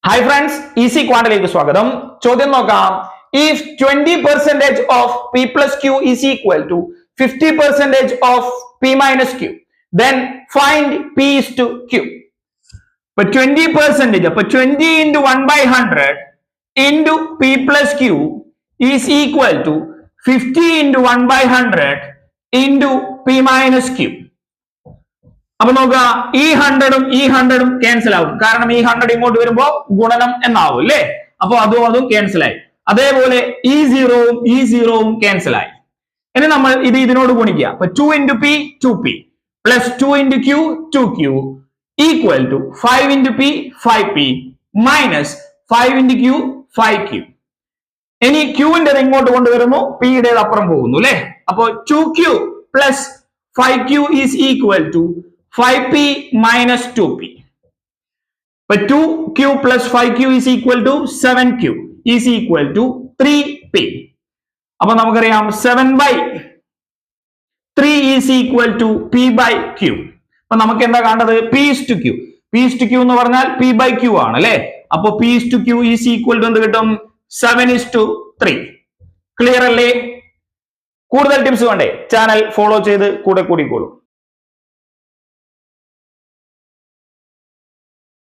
Hi friends, easy quantiലേക്ക് സ്വാഗതം. ചോദ്യം നോക്കാം. If 20% of p plus q is equal to 50% of p minus q, then find p is to q. അപ്പൊ 20%, അപ്പൊ 20 into 1 by 100 into p plus q is equal to 50 into 1 by 100 into p minus q. അപ്പൊ നോക്കുക, ഈ 100ഉം ഈ 100ഉം cancel ആവും. കാരണം ഈ 100 ഇങ്ങോട്ട് വരുമ്പോ ഗുണനം എന്നാവും അല്ലേ? അപ്പൊ അതും ക്യാൻസൽ ആയി. അതേപോലെ ഈ 0ഉം ഈ 0ഉം ക്യാൻസൽ ആയി. ഇനി നമ്മൾ ഇതിനോട് ഗുണിക്കുക. അപ്പൊ 2 into p 2p plus 2 into q 2q equal to 5 into p 5p minus 5 into q 5q. ഇനി q-ന്റെ ഇങ്ങോട്ട് കൊണ്ടുവരുന്നു, p-യുടെ അപ്പുറം പോകുന്നു അല്ലെ? അപ്പൊ 2q plus 5q is equal to 5p minus 2p. But 2q plus 5q is equal to 7q is equal to 3p. അപ്പൊ നമുക്കറിയാം 7 by 3 is equal to p by q. അപ്പൊ നമുക്ക് എന്താ കാണേണ്ടത്? p is to q. p is to q എന്ന് പറഞ്ഞാൽ p by q ആണ് അല്ലെ? അപ്പൊ p is to q is equal to എന്ത് കിട്ടും? 7 is to 3. ക്ലിയർ അല്ലേ? കൂടുതൽ ടിപ്സ് വേണ്ടേ? ചാനൽ ഫോളോ ചെയ്ത് കൂടെ കൂടിക്കോളൂ.